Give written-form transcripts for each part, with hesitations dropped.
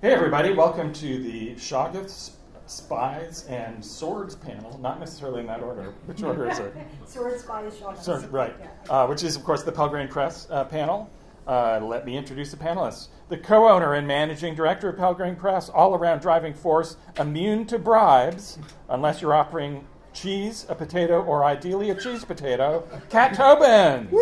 Hey everybody, welcome to the Shoggoth Spies and Swords panel, not necessarily in that order. Which order is it? Swords, Spies, Shoggoths. Sword, right, yeah. Which is, of course, the Pelgrane Press panel. Let me introduce the panelists. The co-owner and managing director of Pelgrane Press, all-around driving force, immune to bribes, unless you're offering cheese, a potato, or ideally a cheese potato, Kat Tobin. Woo!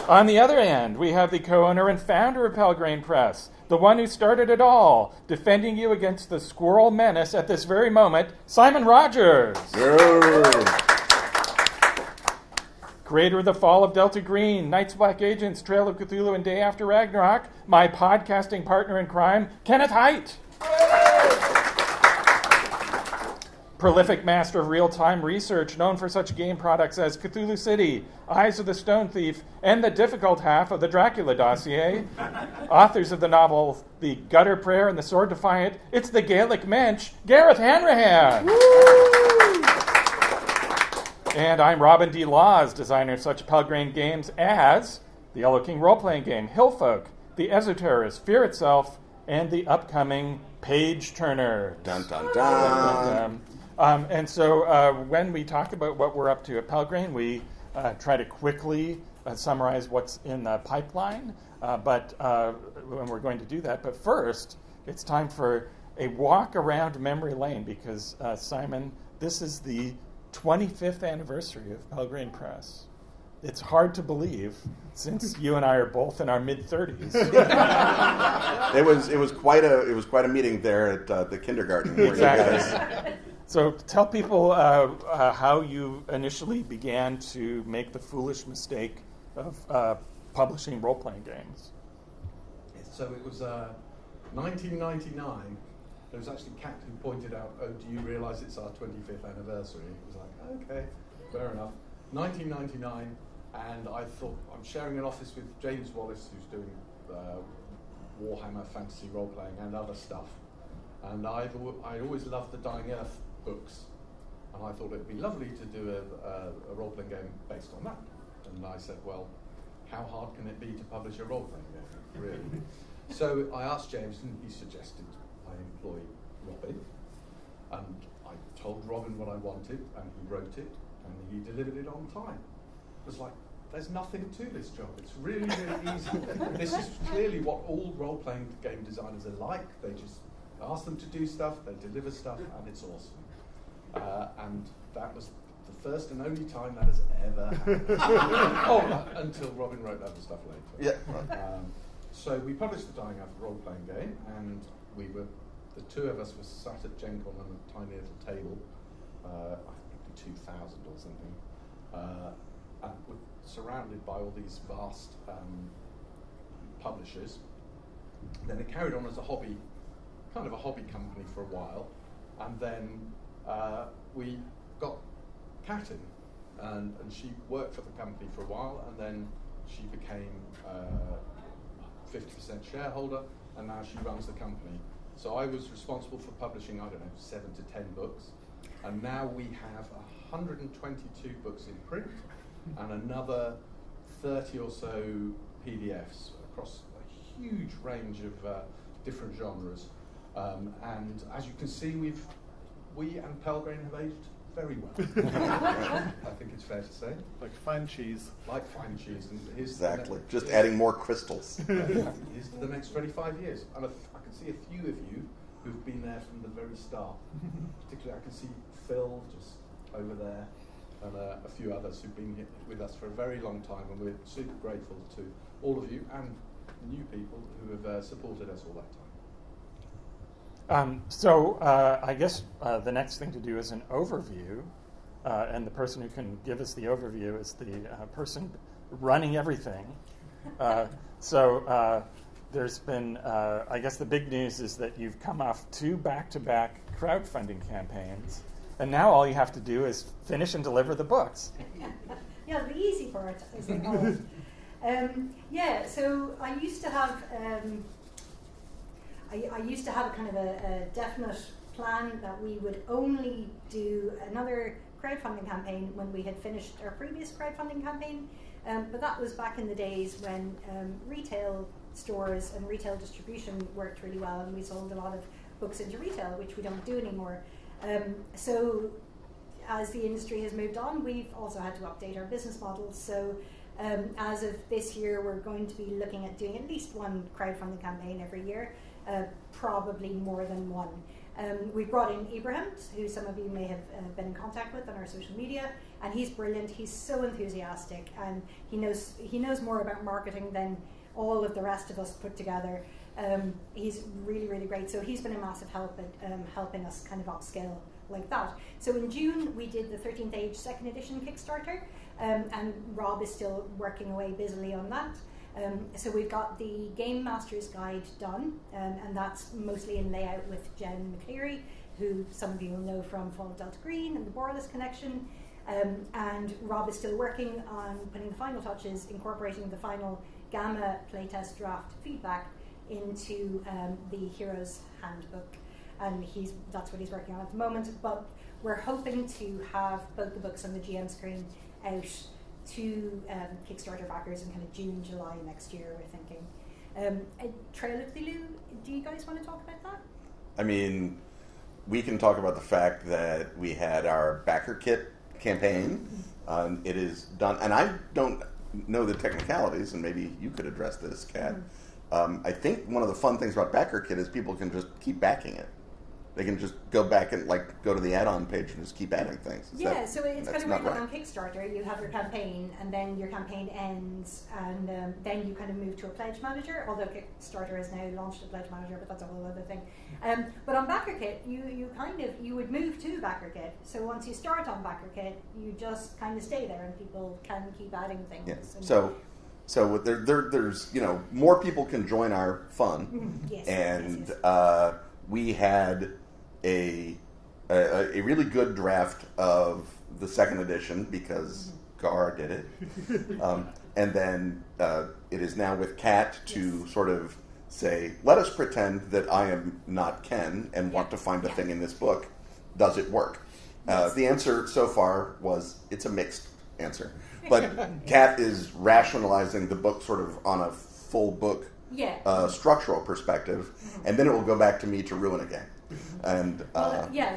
On the other hand, we have the co-owner and founder of Pelgrane Press, the one who started it all, defending you against the squirrel menace at this very moment, Simon Rogers. Creator of The Fall of Delta Green, Knights Black Agents, Trail of Cthulhu, and Day After Ragnarok, my podcasting partner in crime, Kenneth Haidt. Prolific master of real-time research, known for such game products as Cthulhu City, Eyes of the Stone Thief, and the difficult half of the Dracula dossier. Authors of the novel The Gutter Prayer and the Sword Defiant, it's the Gaelic mensch, Gareth Hanrahan. And I'm Robin D. Laws, designer of such Pelgrane games as the Yellow King role-playing game, Hillfolk, the Esoterrorist, Fear Itself, and the upcoming Page Turner. Dun, dun, dun. And so when we talk about what we're up to at Pelgrane, we try to quickly summarize what's in the pipeline, but when we're going to do that. But first, it's time for a walk around memory lane because, Simon, this is the 25th anniversary of Pelgrane Press. It's hard to believe, since you and I are both in our mid-30s. It was quite a meeting there at the kindergarten. Where Exactly. You guys... So tell people how you initially began to make the foolish mistake of publishing role-playing games. So it was 1999. There was actually Kat who pointed out, "Oh, do you realise it's our 25th anniversary?" It was like, okay, fair enough. 1999, and I thought I'm sharing an office with James Wallace, who's doing Warhammer fantasy role-playing and other stuff. And I'd always loved the Dying Earth books, and I thought it'd be lovely to do a role-playing game based on that. And I said, well, how hard can it be to publish a role-playing game, really? So I asked James, and he suggested I employ Robin. And I told Robin what I wanted, and he wrote it, and he delivered it on time. It was like, there's nothing to this job. It's really, really easy. This is clearly what all role-playing game designers are like. They just ask them to do stuff, they deliver stuff, and it's awesome. And that was the first and only time that has ever happened. Until Robin wrote other stuff later. Yeah. So we published the Dying Earth role-playing game, and the two of us were sat at Gen Con on a tiny little table, I think 2000 or something, and we're surrounded by all these vast publishers. Then it carried on as a hobby, kind of a hobby company for a while, and then we got Kat in, and she worked for the company for a while, and then she became 50% shareholder, and now she runs the company. So I was responsible for publishing, 7 to 10 books, and now we have 122 books in print, and another 30 or so PDFs across a huge range of different genres. And as you can see, we and Pelgrane have aged very well. I think it's fair to say. Like fine cheese. Like fine cheese. And Exactly. Just adding more crystals. Here's to the next 25 years. And I can see a few of you who've been there from the very start. Particularly, I can see Phil just over there, and a few others who've been here with us for a very long time, and we're super grateful to all of you and new people who have supported us all that time. So I guess the next thing to do is an overview, and the person who can give us the overview is the person running everything. So there's been, I guess the big news is that you've come off 2 back-to-back crowdfunding campaigns, and now all you have to do is finish and deliver the books. Yeah, the easy part, as they call it. So I used to have... I used to have a kind of a definite plan that we would only do another crowdfunding campaign when we had finished our previous crowdfunding campaign, but that was back in the days when retail stores and retail distribution worked really well, and we sold a lot of books into retail, which we don't do anymore. So as the industry has moved on, we've also had to update our business models. So as of this year, we're going to be looking at doing at least one crowdfunding campaign every year, probably more than one. We've brought in Ibrahim, who some of you may have been in contact with on our social media, and he's brilliant. He's so enthusiastic, and he knows more about marketing than all of the rest of us put together. He's really, really great. So he's been a massive help at helping us kind of upscale like that. So in June, we did the 13th Age 2nd edition Kickstarter, and Rob is still working away busily on that. So we've got the Game Master's Guide done, and that's mostly in layout with Jen McCleary, who some of you will know from Fall of Delta Green and the Borderless Connection. And Rob is still working on putting the final touches, incorporating the final Gamma playtest draft feedback into the Heroes Handbook. And that's what he's working on at the moment. But we're hoping to have both the books on the GM screen out to Kickstarter backers in kind of June, July next year, we're thinking. Trail of Cthulhu, do you guys want to talk about that? I mean, we can talk about the fact that we had our backer kit campaign. It is done, and I don't know the technicalities, and maybe you could address this, Kat. I think one of the fun things about backer kit is people can just keep backing it. They can just go back and go to the add-on page and just keep adding things. So it's kind of weird that on Kickstarter you have your campaign, and then your campaign ends, and then you kind of move to a pledge manager. Although Kickstarter has now launched a pledge manager, but that's a whole other thing. But on BackerKit, you would move to BackerKit. So once you start on BackerKit, you just kind of stay there, and people can keep adding things. Yeah. So there's more people can join our fun, yes. We had a really good draft of the 2nd edition because Gar did it, and then it is now with Kat to sort of say, let us pretend that I am not Ken and want to find a thing in this book. Does it work? The answer so far was it's a mixed answer, but Kat is rationalizing the book sort of on a full book structural perspective, and then it will go back to me to ruin again. And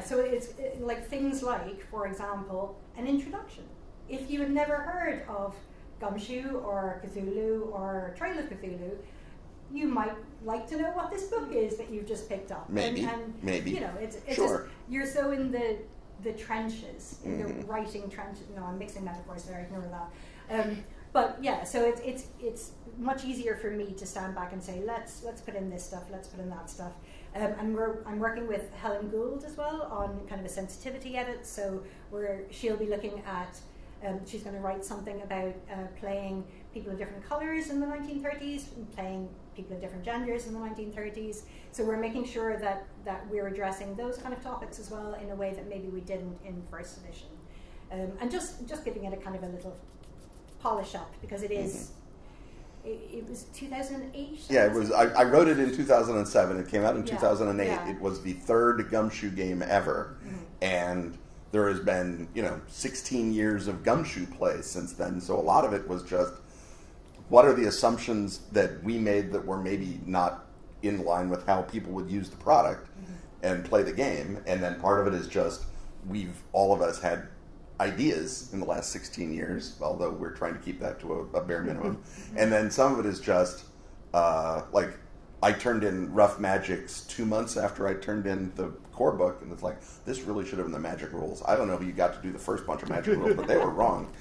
so it's like things like, for example, an introduction. If you had never heard of Gumshoe or Cthulhu or Trail of Cthulhu, you might like to know what this book is that you've just picked up. Maybe. It's sure. Just, you're so in the trenches, in the writing trenches. No, I'm mixing metaphors there. Ignore that. But yeah, so it's much easier for me to stand back and say, let's put in this stuff, let's put in that stuff. And I'm working with Helen Gould as well on kind of a sensitivity edit. So she'll be looking at, she's going to write something about playing people of different colours in the 1930s, and playing people of different genders in the 1930s. So we're making sure that we're addressing those kind of topics as well in a way that maybe we didn't in 1st edition. And just giving it a kind of a little polish up, because it is. It was 2008. Yeah, it was. I wrote it in 2007. It came out in 2008. Yeah. It was the 3rd Gumshoe game ever, and there has been 16 years of Gumshoe play since then. So a lot of it was just what are the assumptions that we made that were maybe not in line with how people would use the product and play the game, and then part of it is just all of us had ideas in the last 16 years, although we're trying to keep that to a bare minimum. And then some of it is just, like, I turned in Rough Magics 2 months after I turned in the core book, and it's like, this really should have been the magic rules. I don't know who you got to do the first bunch of magic rules, but they were wrong.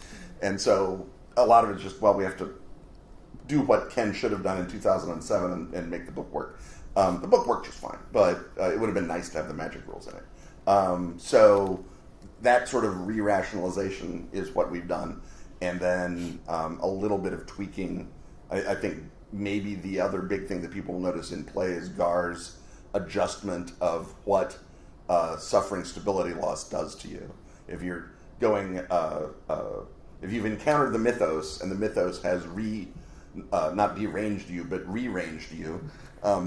And so a lot of it's just, well, we have to do what Ken should have done in 2007 and make the book work. The book worked just fine, but it would have been nice to have the magic rules in it. So that sort of re-rationalization is what we've done. And then a little bit of tweaking. I think maybe the other big thing that people will notice in play is Gar's adjustment of what suffering stability loss does to you. If you're going, if you've encountered the mythos, and the mythos has not deranged you, but rearranged you,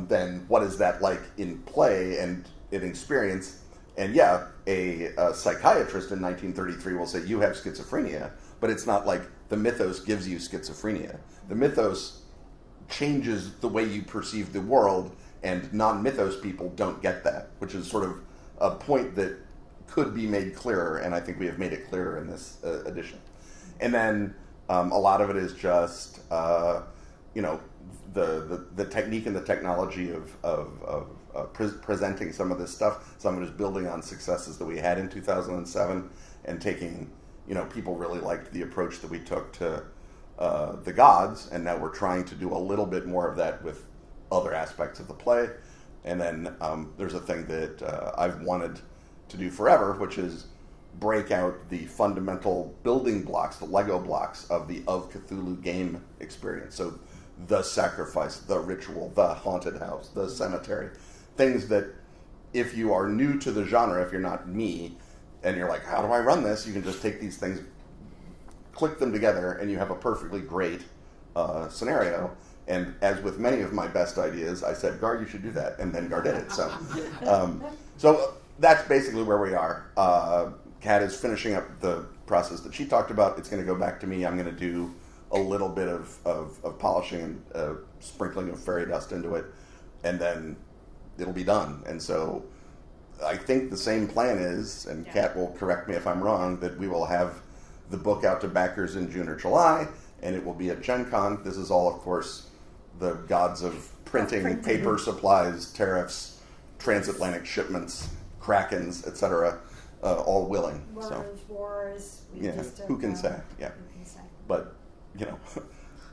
then what is that like in play and in experience? And yeah, a psychiatrist in 1933 will say, you have schizophrenia, but it's not like the mythos gives you schizophrenia. The mythos changes the way you perceive the world, and non-mythos people don't get that, which is sort of a point that could be made clearer, and I think we have made it clearer in this edition. And then a lot of it is just the technique and the technology of presenting some of this stuff. Some of it is building on successes that we had in 2007 and taking, people really liked the approach that we took to the gods, and now we're trying to do a little bit more of that with other aspects of the play. And then there's a thing that I've wanted to do forever, which is break out the fundamental building blocks, the Lego blocks of the Of Cthulhu game experience. So the sacrifice, the ritual, the haunted house, the cemetery, things that if you are new to the genre, if you're not me, and you're like, how do I run this? You can just take these things, click them together, and you have a perfectly great scenario. And as with many of my best ideas, I said, Gar, you should do that, and then Gar did it. So, so that's basically where we are. Kat is finishing up the process that she talked about. It's going to go back to me. I'm going to do a little bit of polishing and sprinkling of fairy dust into it, and then it'll be done. And so I think the same plan is, and Kat will correct me if I'm wrong, that we will have the book out to backers in June or July, and it will be at Gen Con. This is all, of course, the gods of printing, paper supplies, tariffs, transatlantic shipments, krakens, etc., all willing. Wars. Who can say? Yeah. Who can say? But,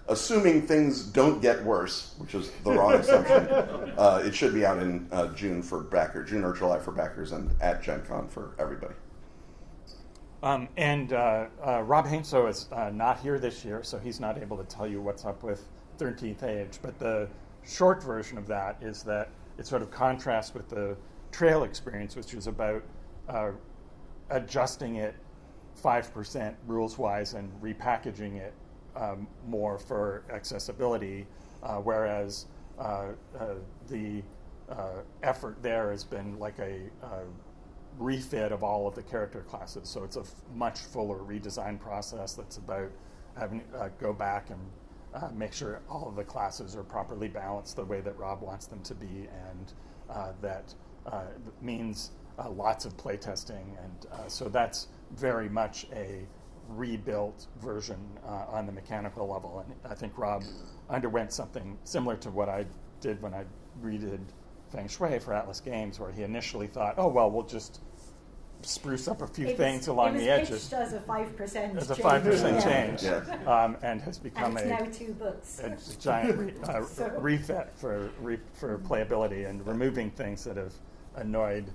assuming things don't get worse, which is the wrong assumption, it should be out in June or July for backers, and at Gen Con for everybody. Rob Hainso is not here this year, so he's not able to tell you what's up with 13th Age. But the short version of that is that it sort of contrasts with the Trail experience, which is about adjusting it 5% rules-wise and repackaging it more for accessibility, whereas the effort there has been like a refit of all of the character classes. So it's a much fuller redesign process that's about having go back and make sure all of the classes are properly balanced the way that Rob wants them to be, and that means lots of playtesting. And so that's very much a rebuilt version on the mechanical level. And I think Rob underwent something similar to what I did when I redid Feng Shui for Atlas Games, where he initially thought, oh, well, we'll just spruce up a few things along the edges. It was pitched as a 5% change. As a 5% change, and has become and it's now 2 books. A giant refit for playability and removing things that have annoyed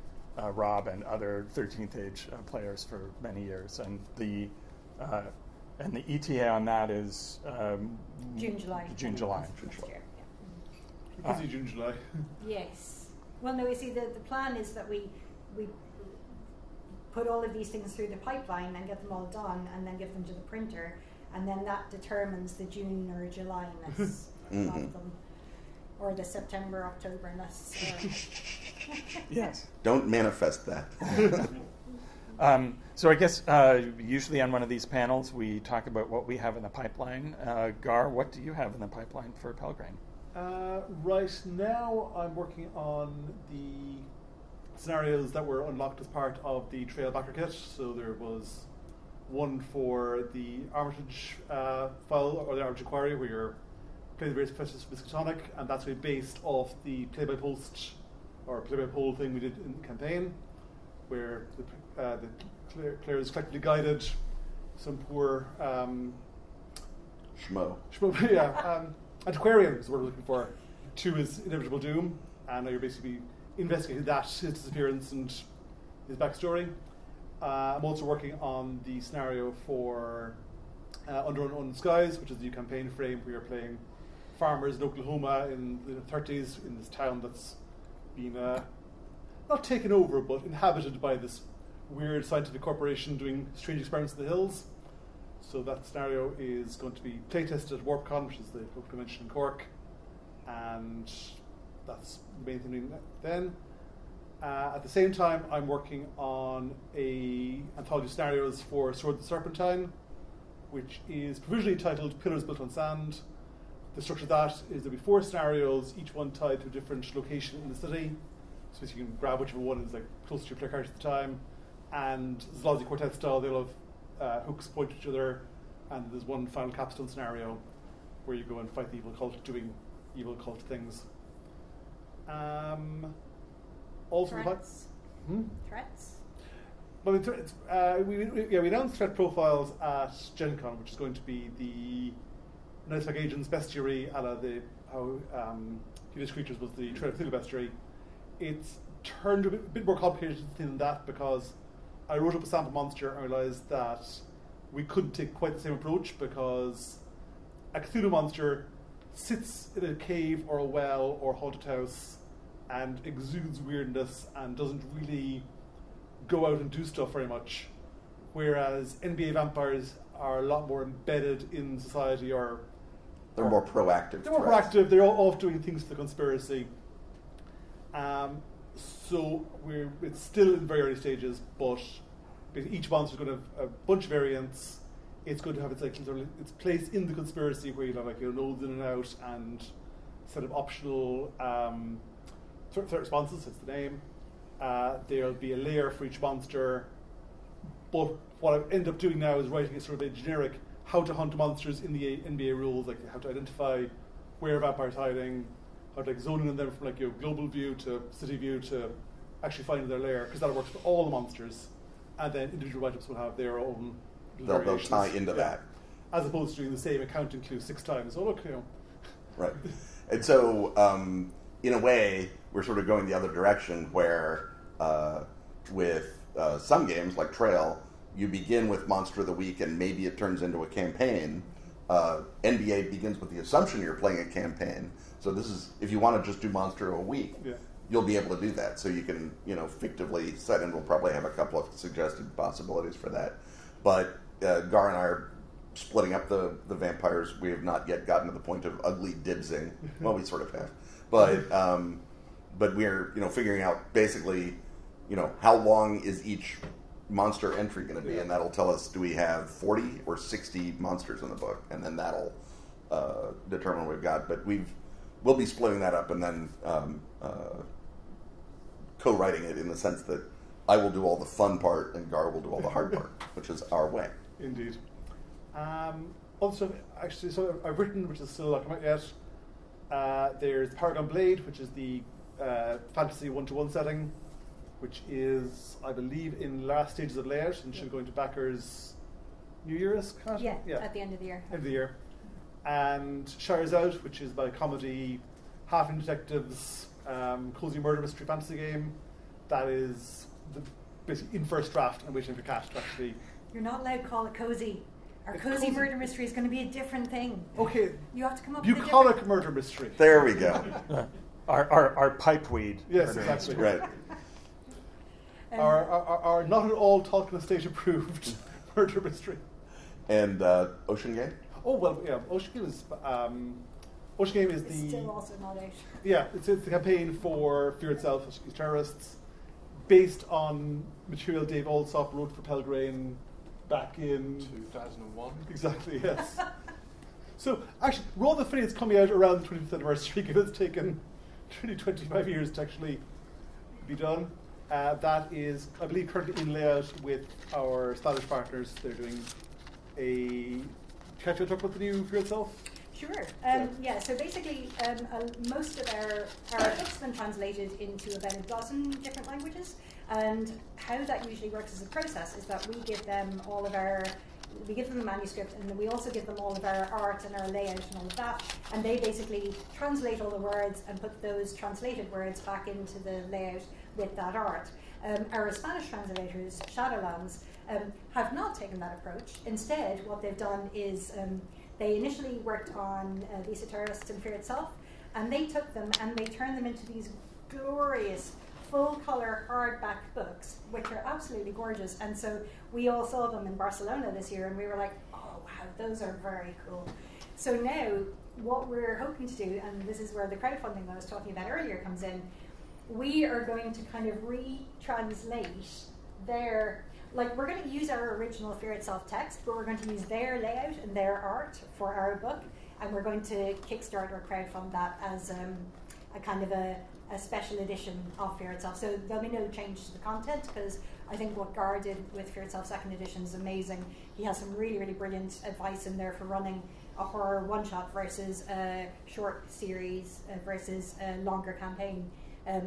Rob and other 13th Age players for many years. And the ETA on that is June, July. June, July. Busy June, July. Yes. Well, no, you see, the plan is that we put all of these things through the pipeline and get them all done, and then give them to the printer, and then that determines the June or July-ness of them, or the September, October-ness. Yes. Don't manifest that. So I guess usually on one of these panels we talk about what we have in the pipeline. Gar, what do you have in the pipeline for Pelgrane? Right now I'm working on the scenarios that were unlocked as part of the Trail backer kit. So there was one for the Armitage file, or the Armitage Inquiry, where you're playing the various professors of Miskatonic, and that's really based off the play-by-post or play-by-poll thing we did in the campaign, where the players collectively guided some poor Schmo. Antiquarian is the word we're looking for, to his inevitable doom, and now you're basically investigating that, his disappearance and his backstory. I'm also working on the scenario for Under Unknown Skies, which is the new campaign frame where you're playing farmers in Oklahoma in the 30s in this town that's been not taken over, but inhabited by this weird scientific corporation doing strange experiments in the hills. So that scenario is going to be playtested at WarpCon, which is the local convention in Cork, and that's the main thing then. At the same time, I'm working on a anthology of scenarios for Sword of the Serpentine, which is provisionally titled Pillars Built on Sand, the structure of that is there'll be 4 scenarios, each one tied to a different location in the city. So you can grab whichever one is like closest to your player character at the time. And Zlozzy Quartet style, they'll have hooks point to each other, and there's one final capstone scenario where you go and fight the evil cult doing evil cult things. Also, Threats. Threats. Well, we announced threat profiles at Gen Con, which is going to be the Nice Like Agents bestiary, a la how Hideous Creatures was the Trail of Cthulhu bestiary. It's turned a bit more complicated than that because I wrote up a sample monster and realised that we couldn't take quite the same approach because a Cthulhu monster sits in a cave or a well or haunted house and exudes weirdness and doesn't really go out and do stuff very much, whereas NBA vampires are a lot more embedded in society, or they're more proactive. They're more proactive. They're all off doing things for the conspiracy. So it's still in very early stages, but each monster is going to have a bunch of variants. It's going to have its place in the conspiracy where you have like your nodes in and out and set of optional threat responses. That's the name. There'll be a layer for each monster. But what I end up doing now is writing a sort of a generic how to hunt monsters in the NBA rules, like how to identify where a vampire's hiding, how to zone in on them from like your global view to city view to actually finding their lair, because that works for all the monsters. And then individual write-ups will have their own. They'll tie into that, as opposed to doing the same accounting clue 6 times. Oh look, Right, and so in a way we're sort of going the other direction, where with some games like Trail, you begin with Monster of the Week and maybe it turns into a campaign. NBA begins with the assumption you're playing a campaign. So this is, if you want to just do Monster of a Week, you'll be able to do that. So you can, fictively set in. We'll probably have a couple of suggested possibilities for that. But Gar and I are splitting up the vampires. We have not yet gotten to the point of ugly dibsing. Well, we sort of have. But we're, figuring out basically, how long is each monster entry going to be, and that'll tell us, do we have 40 or 60 monsters in the book, and then that'll determine what we've got. But we'll be splitting that up and then co-writing it in the sense that I will do all the fun part and Gar will do all the hard part, which is our way. Indeed. Also, actually, so I've written, which is still not come out yet, there's Paragon Blade, which is the fantasy 1-to-1 setting, which is, I believe, in last stages of layout and should go into backers New Year's. Yeah, at the end of the year. End of the year. And Shire's Out, which is my comedy, half in detectives, cozy murder mystery fantasy game. That is basically in first draft and waiting for Cat to actually. You're not allowed to call it cozy. Our cozy murder mystery is going to be a different thing. Okay. You have to come up with a bucolic different murder mystery. There we go. Our pipeweed. Yes, exactly. Right. Our not at all Tolkien Estate approved murder mystery. And Ocean Game? Oh, well, yeah. Ocean Game is It's still also not out. Yeah, it's the campaign for Fear Itself, These Terrorists, based on material Dave Alsop wrote for Pelgrane back in 2001. Exactly, yes. So, actually, Raw the Funny is coming out around the 25th anniversary, because it's taken really 25 years to actually be done. That is, I believe, currently in layout with our Spanish partners. They're doing a... Can you talk about the new Fear Itself? Sure. So basically, most of our books have been translated into about a dozen different languages. And how that usually works as a process is that we give them the manuscript, and then we also give them all of our art and our layout and all of that. And they basically translate all the words and put those translated words back into the layout with that art. Our Spanish translators, Shadowlands, have not taken that approach. Instead, what they've done is they initially worked on These Terrorists and Fear Itself, and they took them and they turned them into these glorious full-colour hardback books, which are absolutely gorgeous. And so we all saw them in Barcelona this year, and we were like, oh wow, those are very cool. So now what we're hoping to do, and this is where the crowdfunding that I was talking about earlier comes in, we are going to kind of retranslate we're going to use our original Fear Itself text, but we're going to use their layout and their art for our book, and we're going to kickstart or crowdfund that as a kind of a special edition of Fear Itself. So there'll be no change to the content, because I think what Gar did with Fear Itself second edition is amazing. He has some really, really brilliant advice in there for running a horror one-shot versus a short series versus a longer campaign,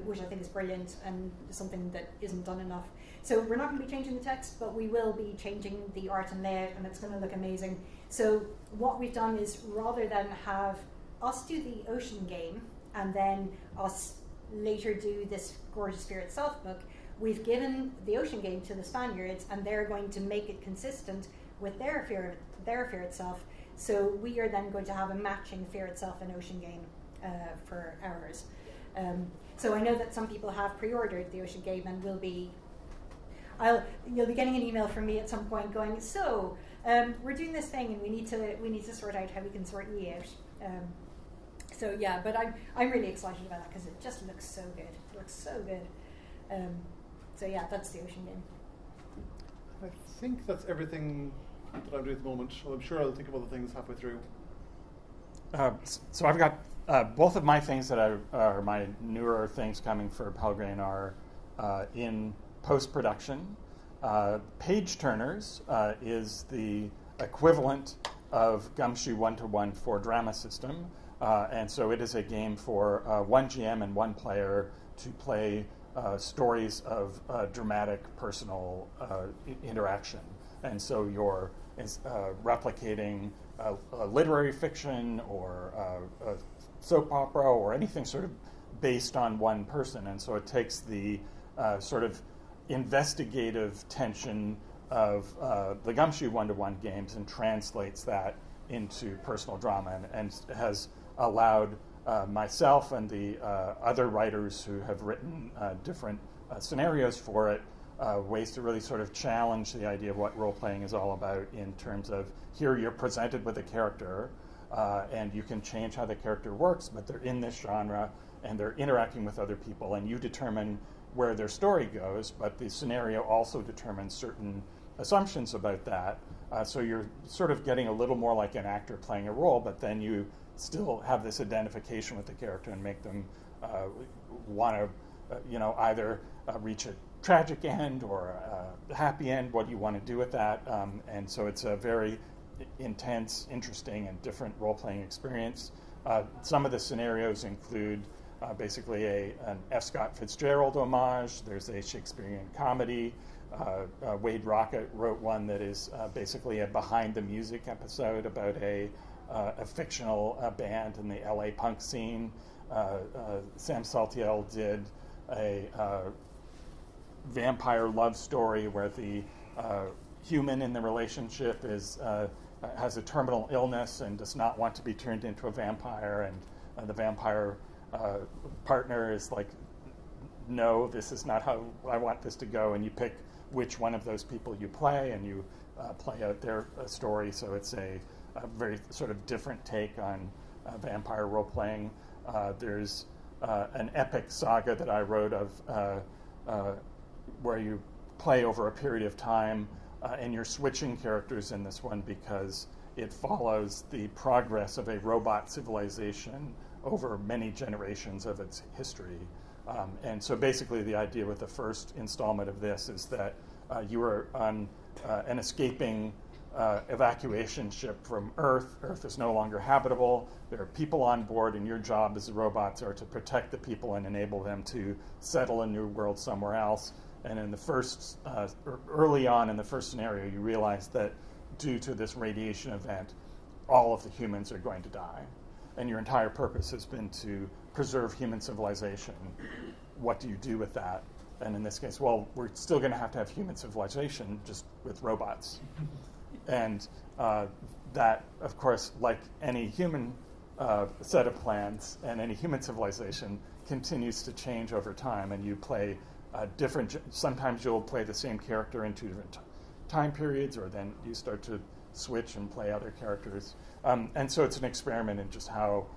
which I think is brilliant and something that isn't done enough. So we're not going to be changing the text, but we will be changing the art and layout, and it's going to look amazing. So what we've done is, rather than have us do the Ocean game and then us later do this gorgeous Fear Itself book, we've given the Ocean game to the Spaniards, and they're going to make it consistent with their Fear Itself. So we are then going to have a matching Fear Itself and Ocean game for ours. So I know that some people have pre-ordered the Ocean game, and you'll be getting an email from me at some point going, so we're doing this thing, and we need to sort out how we can sort you out. So yeah, but I'm really excited about that, because it just looks so good. It looks so good. So yeah, that's the Ocean game. I think that's everything that I'm doing at the moment. Well, I'm sure I'll think of other things halfway through. So I've got both of my things that are my newer things coming for Pelgrane are in post-production. Page Turners is the equivalent of Gumshoe 1-to-1 for Drama System, and so it is a game for one GM and one player to play stories of dramatic personal interaction. And so you're replicating literary fiction or a soap opera or anything sort of based on one person. And so it takes the sort of investigative tension of the Gumshoe 1-to-1 games and translates that into personal drama, and has allowed myself and the other writers who have written different scenarios for it ways to really sort of challenge the idea of what role-playing is all about, in terms of, here you're presented with a character and you can change how the character works, but they're in this genre and they're interacting with other people, and you determine where their story goes, but the scenario also determines certain assumptions about that. So you're sort of getting a little more like an actor playing a role, but then you still have this identification with the character and make them want to, either reach a tragic end or a happy end. What do you want to do with that? And so it's a very intense, interesting, and different role-playing experience. Some of the scenarios include basically an F. Scott Fitzgerald homage. There's a Shakespearean comedy. Wade Rocket wrote one that is basically a behind-the-music episode about a fictional band in the LA punk scene. Sam Saltiel did a vampire love story where the human in the relationship has a terminal illness and does not want to be turned into a vampire, and the vampire partner is like, no, this is not how I want this to go, and you pick which one of those people you play, and you play out their story. So it's a very sort of different take on vampire role-playing. There's an epic saga that I wrote of where you play over a period of time, and you're switching characters in this one because it follows the progress of a robot civilization over many generations of its history. And so basically the idea with the first installment of this is that you are on an escaping evacuation ship from Earth. Earth is no longer habitable. There are people on board, and your job as the robots are to protect the people and enable them to settle a new world somewhere else. And in the first, early on in the first scenario, you realize that due to this radiation event, all of the humans are going to die. And your entire purpose has been to preserve human civilization. What do you do with that? And in this case, well, we're still going to have human civilization, just with robots. And that, of course, like any human set of plans and any human civilization, continues to change over time. And you play sometimes you'll play the same character in two different time periods, or then you start to switch and play other characters. And so it's an experiment in just how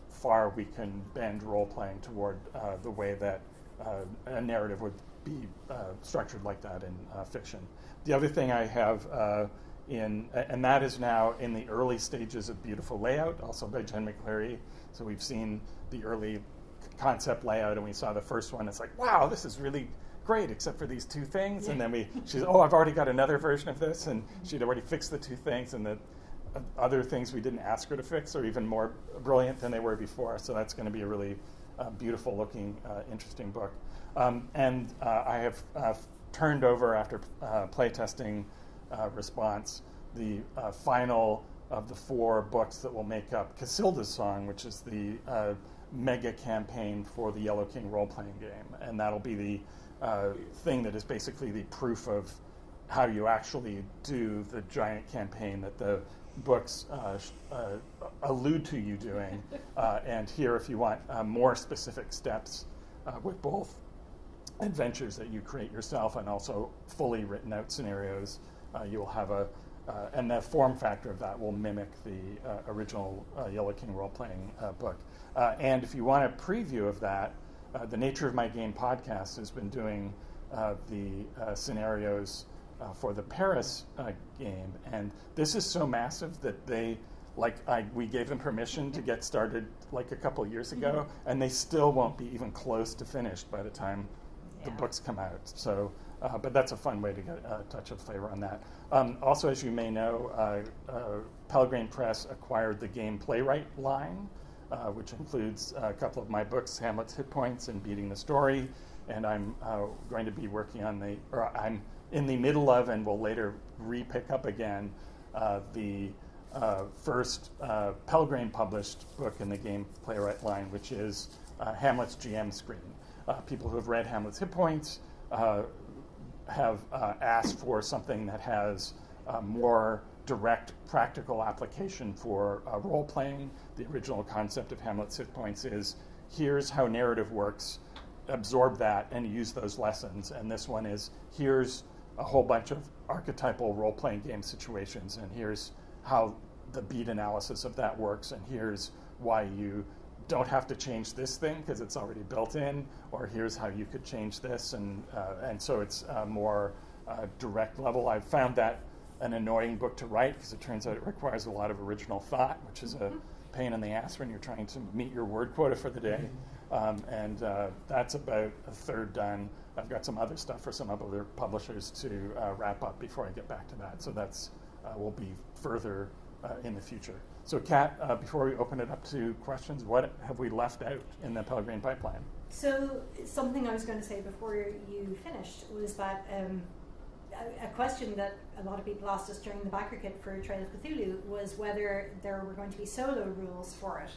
far we can bend role-playing toward the way that a narrative would be structured like that in fiction. The other thing I have and that is now in the early stages of beautiful layout, also by Jen McCleary. So we've seen the early concept layout, and we saw the first one. It's like, wow, this is really great, except for these two things. And then she's, I've already got another version of this, and she'd already fixed the two things, and the other things we didn't ask her to fix are even more brilliant than they were before. So that's going to be a really beautiful looking, interesting book. And I have turned over, after playtesting response, the final of the 4 books that will make up Casilda's Song, which is the mega campaign for the Yellow King role-playing game. And that'll be the thing that is basically the proof of how you actually do the giant campaign that the books allude to you doing. And here, if you want more specific steps with both adventures that you create yourself and also fully written out scenarios, you'll have and the form factor of that will mimic the original Yellow King role-playing book. And if you want a preview of that, the Nature of My Game podcast has been doing the scenarios for the Paris game, and this is so massive that we gave them permission to get started like a couple years ago, and they still won't be even close to finished by the time the books come out. So, but that's a fun way to get a touch of flavor on that. Also, as you may know, Pelgrane Press acquired the Game Playwright line, which includes a couple of my books, Hamlet's Hit Points and Beating the Story, and I'm going to be working on I'm in the middle of, and will later re-pick up again, the first Pelgrane published book in the Game Playwright line, which is Hamlet's GM Screen. People who have read Hamlet's Hit Points have asked for something that has more direct practical application for role-playing. The original concept of Hamlet's Hit Points is, here's how narrative works, absorb that and use those lessons. And this one is, here's a whole bunch of archetypal role-playing game situations, and here's how the beat analysis of that works, and here's why you don't have to change this thing because it's already built in, or here's how you could change this, and so it's a more direct level. I've found that an annoying book to write because it turns out it requires a lot of original thought, which is a pain in the ass when you're trying to meet your word quota for the day. And that's about a third done. I've got some other stuff for some other publishers to wrap up before I get back to that. So that's will be further in the future. So Kat, before we open it up to questions, what have we left out in the Pelgrane pipeline? So something I was going to say before you finished was that a question that a lot of people asked us during the backer kit for Trail of Cthulhu was whether there were going to be solo rules for it.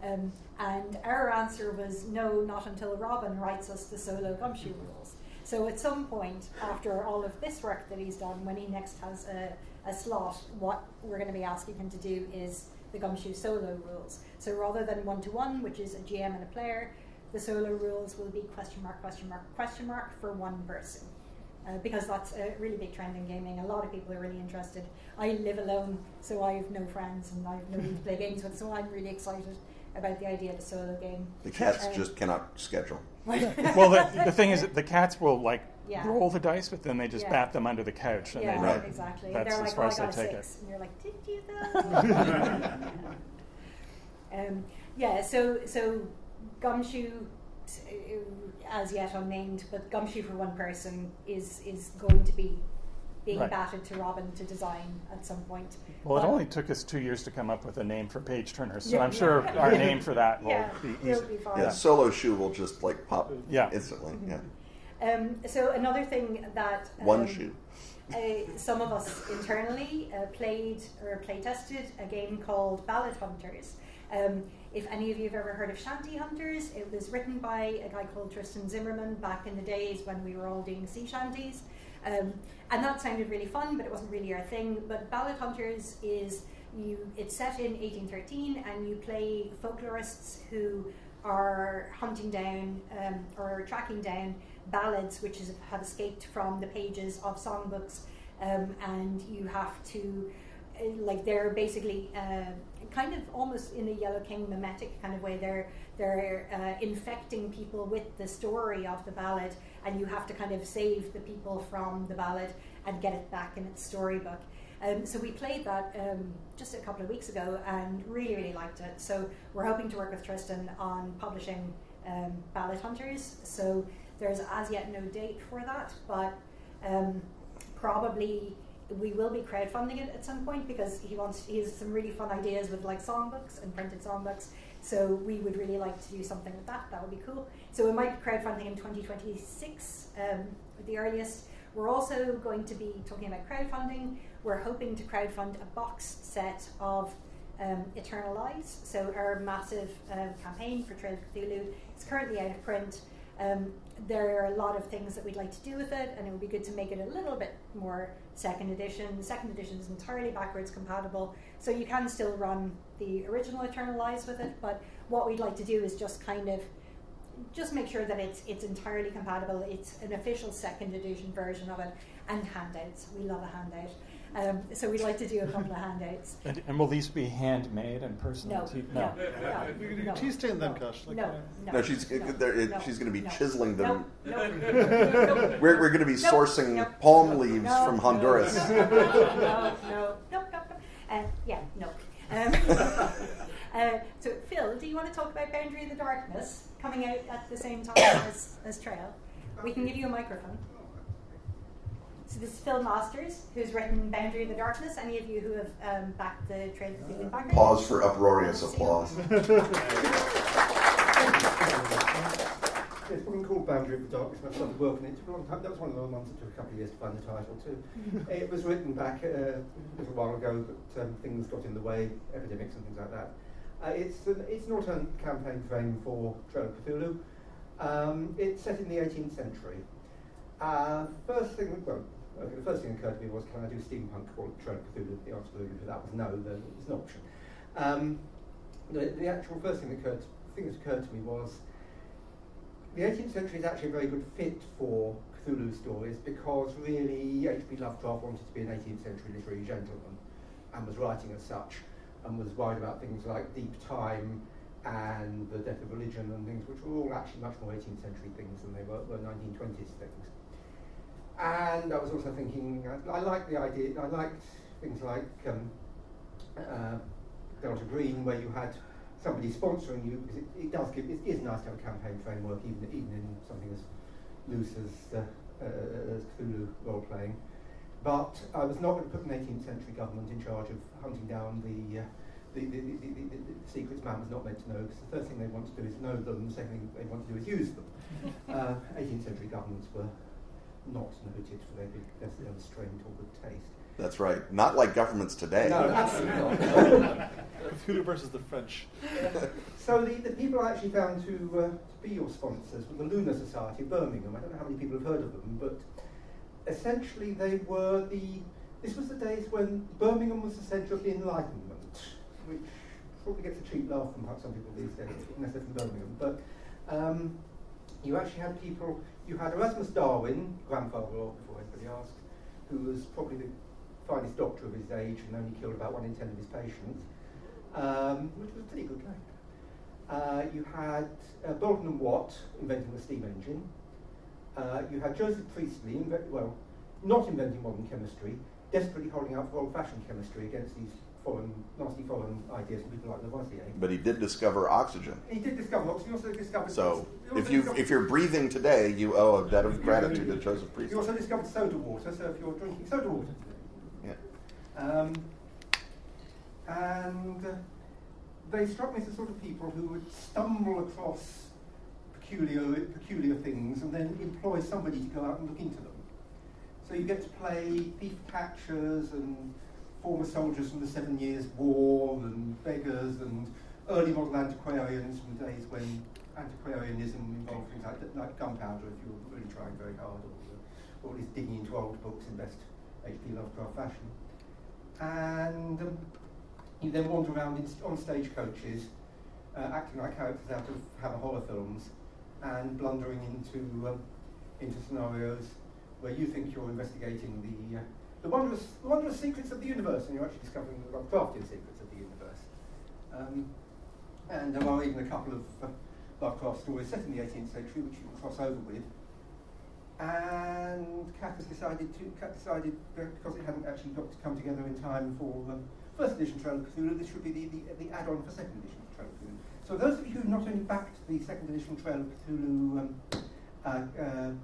And our answer was no, not until Robin writes us the solo Gumshoe rules. So at some point, after all of this work that he's done, when he next has a slot, what we're going to be asking him to do is the Gumshoe solo rules. So rather than 1-to-1, which is a GM and a player, the solo rules will be question mark, question mark, question mark for one person. Because that's a really big trend in gaming. A lot of people are really interested. I live alone, so I have no friends and I have nobody to play games with, so I'm really excited about the idea of a solo game. The cats just cannot schedule. Well, the thing is that the cats will roll the dice, but then they just bat them under the couch. And right. Exactly. That's and they're as far as I they got take 6. it. And you're like, did you though? So Gumshoe, as yet unnamed, but Gumshoe for one person is going to be being batted to Robin to design at some point. Well, it only took us 2 years to come up with a name for page turners, so I'm sure our name for that will be easy. It'll be fine. Yeah, solo shoe will just pop instantly. So another thing that one shoe. Some of us internally played or play tested a game called Ballad Hunters. If any of you have ever heard of Shanty Hunters, it was written by a guy called Tristan Zimmerman back in the days when we were all doing sea shanties. And that sounded really fun, but it wasn't really our thing. But Ballad Hunters it's set in 1813, and you play folklorists who are hunting down or tracking down ballads which have escaped from the pages of songbooks, and you have to, they're basically kind of almost in a Yellow King mimetic kind of way. They're infecting people with the story of the ballad, and you have to kind of save the people from the ballad and get it back in its storybook. So we played that just a couple of weeks ago and really, really liked it. So we're hoping to work with Tristan on publishing Ballad Hunters. So there's as yet no date for that, but probably we will be crowdfunding it at some point because he has some really fun ideas with like songbooks and printed songbooks. So we would really like to do something with that. That would be cool. So we might be crowdfunding in 2026 at the earliest. We're also going to be talking about crowdfunding. We're hoping to crowdfund a boxed set of Eternal Lies. So our massive campaign for Trail of Cthulhu is currently out of print. There are a lot of things that we'd like to do with it, and it would be good to make it a little bit more second edition. The second edition is entirely backwards compatible, so you can still run the original Eternal Lies with it, but what we'd like to do is just kind of just make sure that it's entirely compatible. It's an official second edition version of it, and handouts. We love a handout. So we'd like to do a couple of handouts. And will these be handmade and personal? No. Tea stain them, Kash. No, she's going to be chiseling them. No. We're going to be sourcing palm leaves from Honduras. So Phil, do you want to talk about Boundary of the Darkness coming out at the same time as Trail? We can give you a microphone. So this is Phil Masters, who's written Boundary of the Darkness. Any of you who have backed the Trail of Cthulhu backers? Pause for uproarious applause. It's one called Boundary of the Darkness, and I've started working it for a long time. That was one of the ones that took a couple of years to find the title too. It was written back a little while ago, but things got in the way, epidemics and things like that. It's an alternate campaign frame for Trail of Cthulhu. It's set in the 18th century. The first thing that occurred to me was, can I do steampunk called Trail of Cthulhu? The answer to that was no, there was an option. The actual first thing that occurred to me was, the 18th century is actually a very good fit for Cthulhu stories because really H.P. Lovecraft wanted to be an 18th century literary gentleman and was writing as such and was worried about things like deep time and the death of religion and things which were all actually much more 18th century things than they were 1920s things. And I was also thinking, I liked the idea, I liked things like Delta Green, where you had somebody sponsoring you, because it is nice to have a campaign framework, even in something as loose as Cthulhu role-playing. But I was not going to put an 18th century government in charge of hunting down the secrets man was not meant to know, because the first thing they want to do is know them, the second thing they want to do is use them. 18th century governments were not noted for their restraint or good taste. That's right. Not like governments today. No, absolutely not. Cthulhu versus the French. So the people I actually found to be your sponsors were the Lunar Society of Birmingham. I don't know how many people have heard of them, but essentially they were this was the days when Birmingham was the centre of the Enlightenment, which probably gets a cheap laugh from some people these days, unless they're from Birmingham. But you actually had people, you had Erasmus Darwin, grandfather of, before anybody asked, who was probably the finest doctor of his age and only killed about 1 in 10 of his patients, which was a pretty good game. You had Boulton and Watt inventing the steam engine. You had Joseph Priestley, not inventing modern chemistry, desperately holding out for old-fashioned chemistry against these nasty foreign ideas from people like Lavoisier. But he did discover oxygen. He did discover oxygen. He also discovered. So if you're breathing today, you owe a debt of gratitude to Joseph Priestley. He also discovered soda water. So if you're drinking soda water today, and they struck me as the sort of people who would stumble across peculiar things and then employ somebody to go out and look into them. So you get to play thief catchers and former soldiers from the 7 Years' War and beggars and early model antiquarians from days when antiquarianism involved things like gunpowder if you were really trying very hard, or at least digging into old books in best H.P. Lovecraft fashion. And you then wander around on stagecoaches, acting like characters out of Hammer horror films, and blundering into scenarios where you think you're investigating the wondrous secrets of the universe, and you're actually discovering the Lovecraftian secrets of the universe. And there are even a couple of Lovecraft stories set in the 18th century which you can cross over with. and Cat decided because it hadn't actually got to come together in time for first edition Trail of Cthulhu, this should be the add-on for second edition Trail of Cthulhu. So those of you who've not only backed the second edition Trail of Cthulhu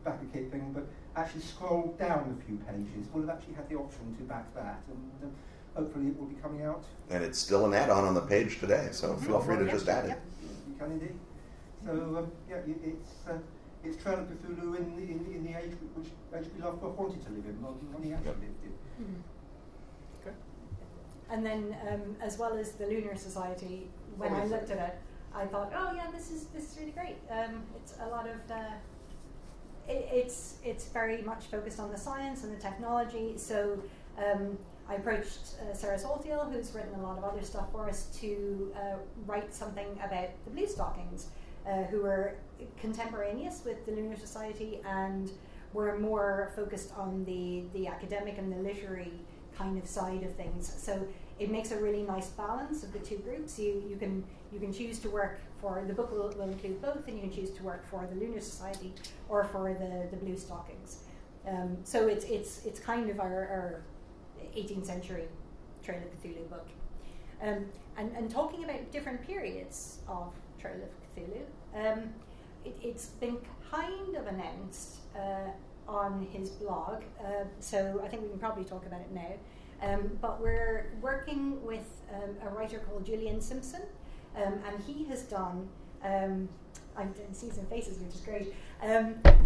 backer kit thing, but actually scrolled down a few pages, will have actually had the option to back that, and hopefully it will be coming out. And it's still an add-on on the page today, so feel free to just add it. You can indeed. So it's Trail of Cthulhu in the age which H.P. Lovecraft wanted to live in, rather than when he actually lived in. Okay. And then, as well as the Lunar Society, when I looked at it, I thought, oh yeah, this is really great. It's a lot of it's very much focused on the science and the technology. So I approached Sarah Saltiel, who's written a lot of other stuff for us, to write something about the Blue Stockings, who were contemporaneous with the Lunar Society and were more focused on the academic and the literary kind of side of things. So it makes a really nice balance of the two groups. You can choose to work for, the book will include both, and you can choose to work for the Lunar Society or for the Blue Stockings. So it's kind of our 18th century Trail of Cthulhu book. And talking about different periods of Trail of Cthulhu, it's been kind of announced on his blog, so I think we can probably talk about it now. But we're working with a writer called Julian Simpson, and he has done, I didn't see some faces, which is great.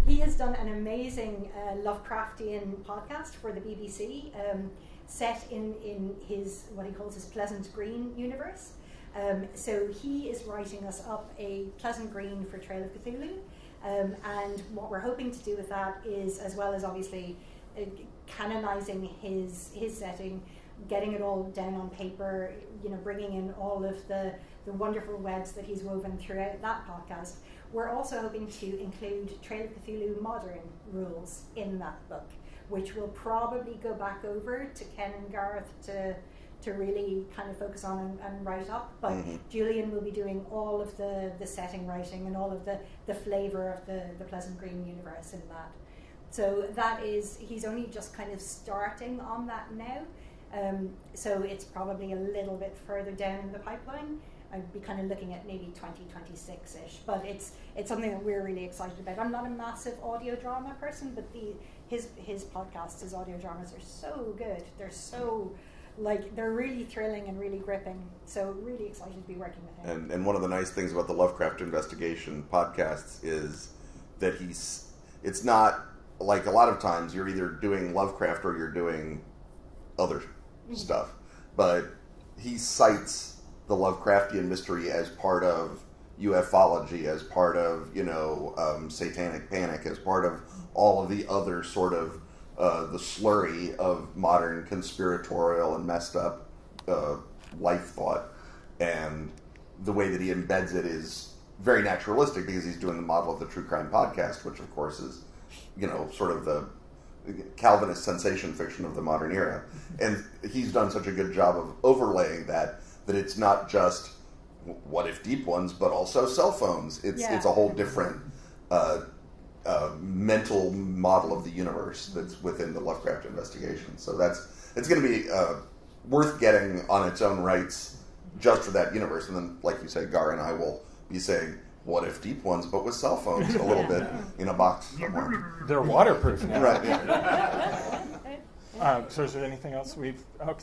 He has done an amazing Lovecraftian podcast for the BBC, set in his, what he calls his Pleasant Green universe. So he is writing us up a Pleasant Green for Trail of Cthulhu, and what we're hoping to do with that is, as well as obviously canonizing his setting, getting it all down on paper, bringing in all of the wonderful webs that he's woven throughout that podcast, we're also hoping to include Trail of Cthulhu modern rules in that book, which will probably go back over to Ken and Gareth to really kind of focus on and write up. But Julian will be doing all of the setting writing and all of the flavour of the Pleasant Green universe in that. So that is, he's only just kind of starting on that now. So it's probably a little bit further down in the pipeline. I'd be kind of looking at maybe 2026-ish, but it's something that we're really excited about. I'm not a massive audio drama person, but his podcasts, his audio dramas are so good. They're so, they're really thrilling and really gripping. So really excited to be working with him. And one of the nice things about the Lovecraft Investigation podcasts is that it's not like a lot of times you're either doing Lovecraft or you're doing other stuff, but he cites the Lovecraftian mystery as part of ufology, as part of satanic panic, as part of all of the other sort of the slurry of modern conspiratorial and messed up life thought, and the way that he embeds it is very naturalistic because he's doing the model of the True Crime podcast, which of course is sort of the Calvinist sensation fiction of the modern era, and he's done such a good job of overlaying that it's not just what if deep ones, but also cell phones. It's a whole different mental model of the universe that's within the Lovecraft Investigation. So it's going to be worth getting on its own rights just for that universe. And then, like you say, Gar and I will be saying, what if deep ones, but with cell phones a little bit in a box somewhere. They're waterproof now. Right, yeah. So is there anything else okay.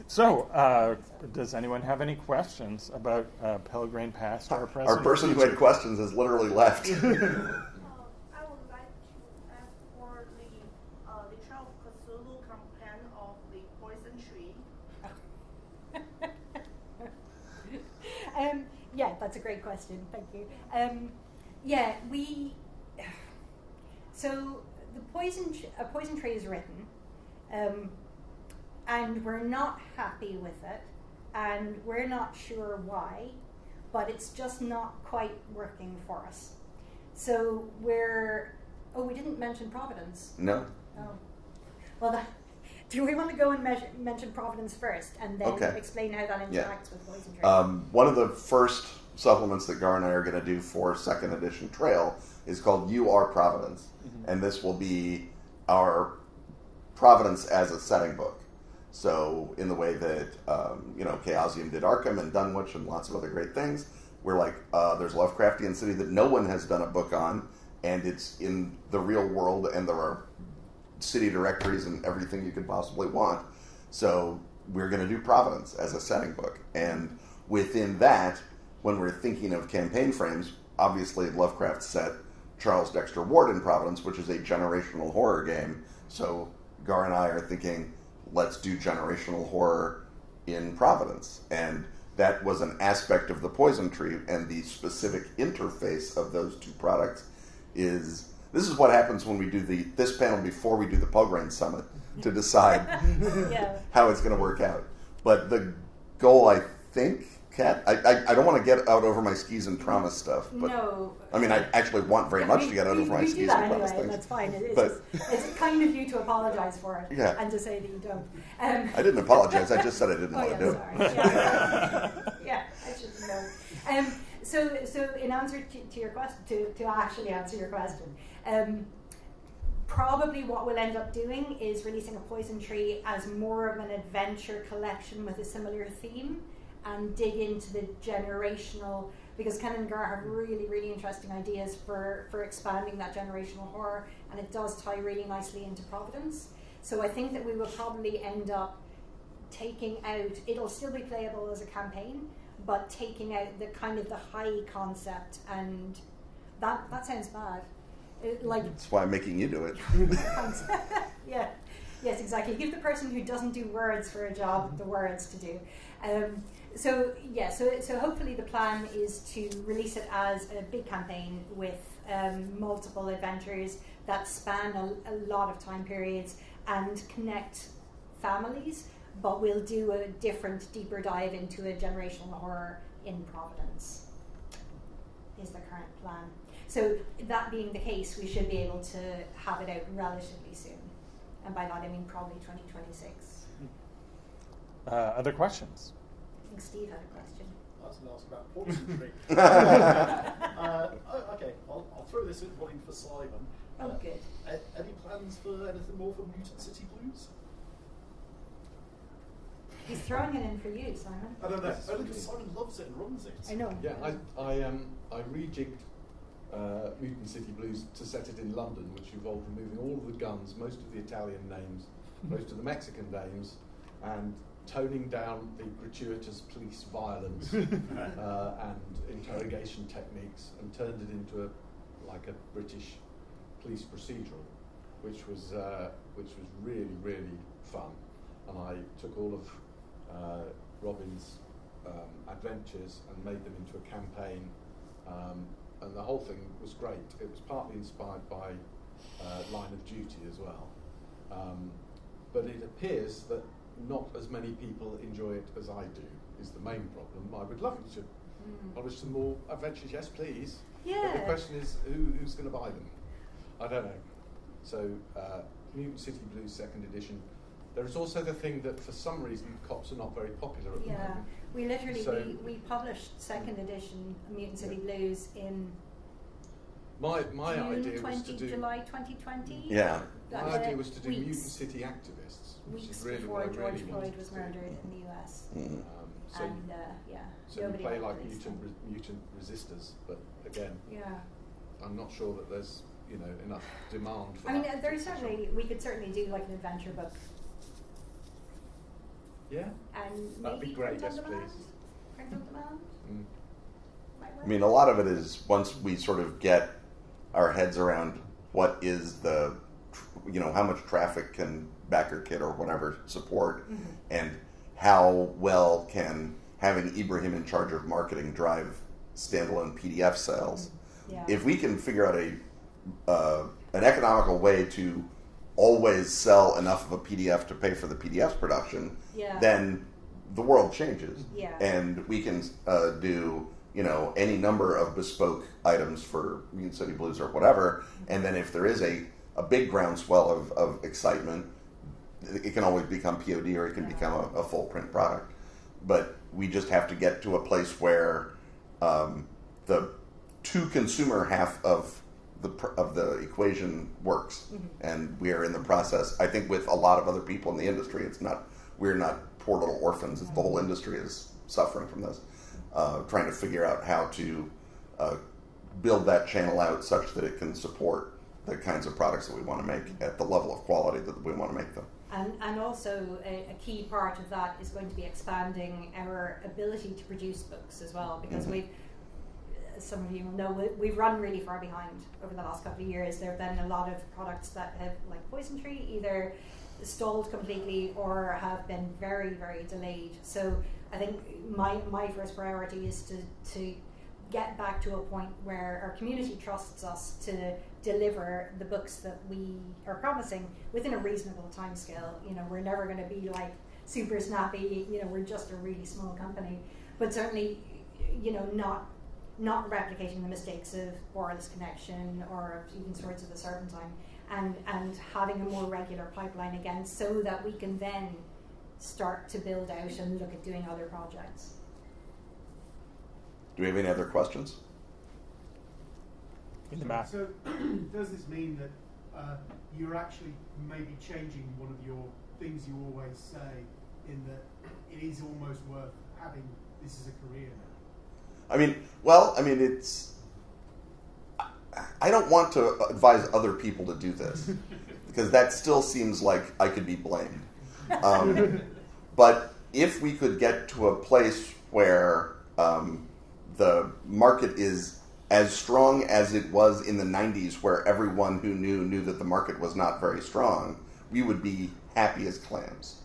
So, does anyone have any questions about Pelgrane Past or present? Our person who had questions has literally left. I would like to ask for the Trail of Cthulhu campaign of the Poison Tree. Yeah, that's a great question. Thank you. So the poison tree is written, and we're not happy with it, and we're not sure why, but it's just not quite working for us. So we didn't mention Providence. No. Oh. Well, do we want to go and mention Providence first, and then explain how that interacts with Poison Tree? One of the first supplements that Gar and I are going to do for second edition Trail is called You Are Providence. And this will be our Providence as a setting book. So in the way that, Chaosium did Arkham and Dunwich and lots of other great things, we're like, there's a Lovecraftian city that no one has done a book on, and it's in the real world, and there are city directories and everything you could possibly want. So we're going to do Providence as a setting book. And within that, when we're thinking of campaign frames, obviously Lovecraft set Charles Dexter Ward in Providence, which is a generational horror game. So Gar and I are thinking, let's do generational horror in Providence. And that was an aspect of the Poison Tree, and the specific interface of those two products is... This is what happens when we do this panel before we do the Pelgrane Summit to decide how it's going to work out. But the goal, I think, Kat, I don't want to get out over my skis and promise stuff. But, no. I mean, I actually want very much to get out over my skis and promise things. That's fine. It's kind of you to apologize for it and to say that you don't. I didn't apologize. I just said I didn't want to do it. Yeah, I should know. So in answer to your question, to actually answer your question, probably what we'll end up doing is releasing a Poison Tree as more of an adventure collection with a similar theme, and dig into the generational, because Ken and Gar have really, really interesting ideas for expanding that generational horror, and it does tie really nicely into Providence. So I think that we will probably end up taking out, it'll still be playable as a campaign, but taking out the kind of the high concept, and that sounds bad. That's why I'm making you do it. Yeah, yes, exactly. Give the person who doesn't do words for a job the words to do. So hopefully the plan is to release it as a big campaign with multiple adventures that span a lot of time periods and connect families, but we'll do a different, deeper dive into a generational horror in Providence, is the current plan. So that being the case, we should be able to have it out relatively soon. And by that I mean probably 2026. Other questions? I think Steve had a question. I was going to ask about Poison Tree. Okay, I'll throw this in one for Simon. Oh, good. Any plans for anything more for Mutant City Blues? He's throwing it in for you, Simon. I don't know. Only because Simon loves it and runs it. I know. Yeah, I rejigged Mutant City Blues to set it in London, which involved removing all of the guns, most of the Italian names, most of the Mexican names, and toning down the gratuitous police violence and interrogation techniques, and turned it into a British police procedural, which was really, really fun. And I took all of Robin's adventures and made them into a campaign, and the whole thing was great. It was partly inspired by Line of Duty as well, but it appears that not as many people enjoy it as I do, is the main problem. I would love you to publish some more adventures, yes please. Yeah. But the question is, who's going to buy them? I don't know. So Mutant City Blues 2nd edition. There is also the thing that for some reason cops are not very popular at the moment. Yeah, we literally, we published 2nd edition Mutant City Blues in my idea was to do July 2020. Yeah. My idea was to do Mutant City Activists, which Weeks is really before what I George really Floyd wanted was to do. murdered in the US. So nobody we play liked like it. mutant resistors, but again, Yeah. I'm not sure that there's enough demand for I mean, that. we could certainly do like an adventure book. Yeah. And That'd be maybe great, print on yes, demand? please. Print on demand? Might work. I mean, a lot of it is once we sort of get our heads around what is the, how much traffic can Backer Kit or whatever support, and how well can having Ibrahim in charge of marketing drive standalone PDF sales. Yeah. If we can figure out an economical way to always sell enough of a PDF to pay for the PDF production, then the world changes. Yeah. And we can do, any number of bespoke items for Mutant City Blues or whatever, and then if there is a big groundswell of excitement, it can always become POD or it can become a full print product. But we just have to get to a place where the to consumer half of the equation works, and we are in the process. I think with a lot of other people in the industry, we're not poor little orphans. It's the whole industry is suffering from this, trying to figure out how to build that channel out such that it can support the kinds of products that we want to make at the level of quality that we want to make them. And also a key part of that is going to be expanding our ability to produce books as well, because some of you will know, we've run really far behind over the last couple of years. There have been a lot of products that have, like Poison Tree, either stalled completely or have been very, very delayed. So I think my first priority is to get back to a point where our community trusts us to deliver the books that we are promising within a reasonable time scale. You know, we're never going to be like super snappy. You know, we're just a really small company, but certainly, you know, not replicating the mistakes of Borderless Connection or of even Swords of the Serpentine, and having a more regular pipeline again, so that we can then start to build out and look at doing other projects. Do we have any other questions? In the back. So does this mean that you're actually maybe changing one of your things you always say, in that it is almost worth having this as a career now? I mean, it's... I don't want to advise other people to do this, because that still seems like I could be blamed. But if we could get to a place where the market is as strong as it was in the 90s, where everyone who knew that the market was not very strong, we would be happy as clams.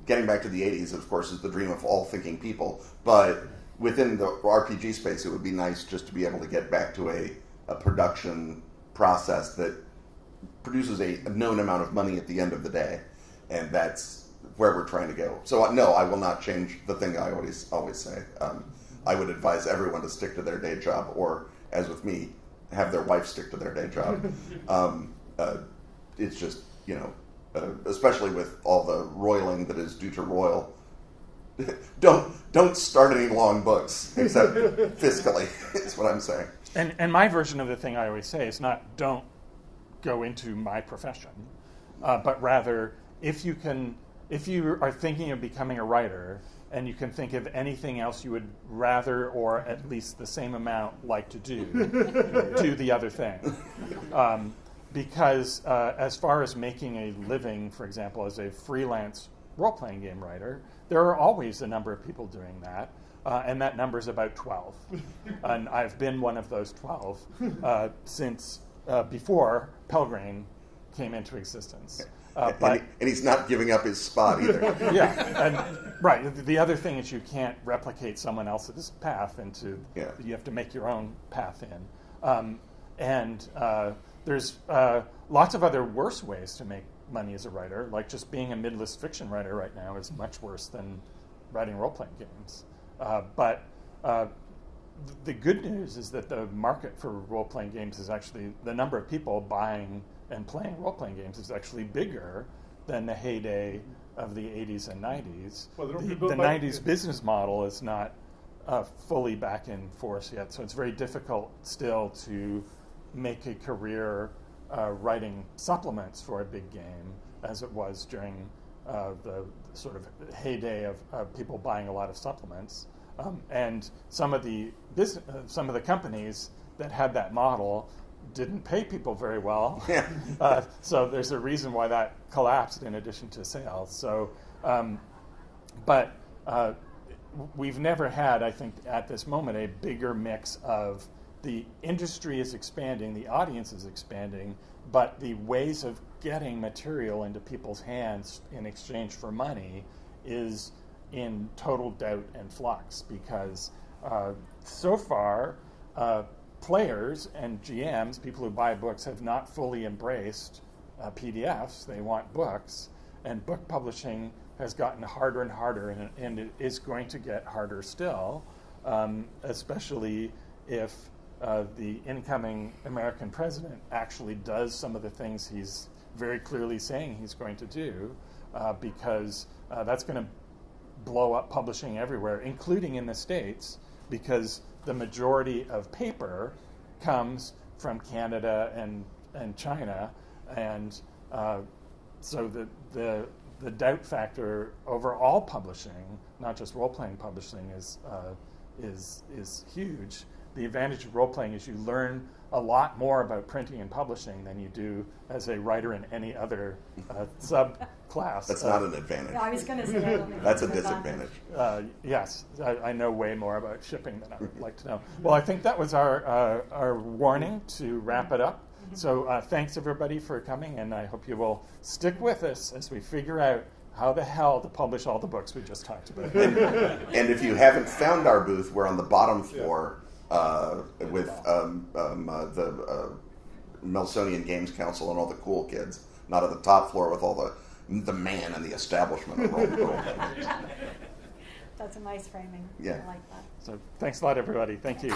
Getting back to the 80s, of course, is the dream of all thinking people, but within the RPG space, it would be nice just to be able to get back to a production process that produces a known amount of money at the end of the day, and that's where we're trying to go. So no, I will not change the thing I always say. I would advise everyone to stick to their day job, or, as with me, have their wife stick to their day job. It's just, you know, especially with all the roiling that is due to Royal, don't start any long books, except fiscally, is what I'm saying. And my version of the thing I always say is not don't go into my profession, but rather if you are thinking of becoming a writer and you can think of anything else you would rather, or at least the same amount, like to do, do the other thing. Because as far as making a living, for example, as a freelance role-playing game writer, there are always a number of people doing that. And that number is about 12. And I've been one of those 12 since before Pelgrane came into existence. And he's not giving up his spot either. Yeah, and right. The other thing is you can't replicate someone else's path into. Yeah. You have to make your own path in. And there's lots of other worse ways to make money as a writer. Like just being a mid-list fiction writer right now is much worse than writing role-playing games. But the good news is that the market for role-playing games is actually, the number of people buying and playing role-playing games is actually bigger than the heyday of the 80s and 90s. Well, the 90s business model is not fully back in force yet, so it's very difficult still to make a career writing supplements for a big game as it was during the sort of heyday of people buying a lot of supplements, and some of the companies that had that model didn't pay people very well. So there's a reason why that collapsed in addition to sales. So, but we've never had, I think, at this moment, a bigger mix of the industry is expanding, the audience is expanding, but the ways of getting material into people's hands in exchange for money is in total doubt and flux, because so far players and GMs, people who buy books, have not fully embraced PDFs. They want books, and book publishing has gotten harder and harder, and it is going to get harder still, especially if the incoming American president actually does some of the things he's very clearly saying he's going to do, because that's going to blow up publishing everywhere, including in the States, because the majority of paper comes from Canada and China, and so the doubt factor over all publishing, not just role-playing publishing, is huge. The advantage of role-playing is you learn a lot more about printing and publishing than you do as a writer in any other subclass. That's not an advantage. I was going to say that. That's a disadvantage. Yes, I know way more about shipping than I would like to know. Well, I think that was our warning to wrap it up. So thanks, everybody, for coming, and I hope you will stick with us as we figure out how the hell to publish all the books we just talked about. And if you haven't found our booth, we're on the bottom floor with the Melsonian Games Council and all the cool kids, not at the top floor with all the man and the establishment of role. That's a nice framing. Yeah. I like that. So thanks a lot, everybody. Thank you.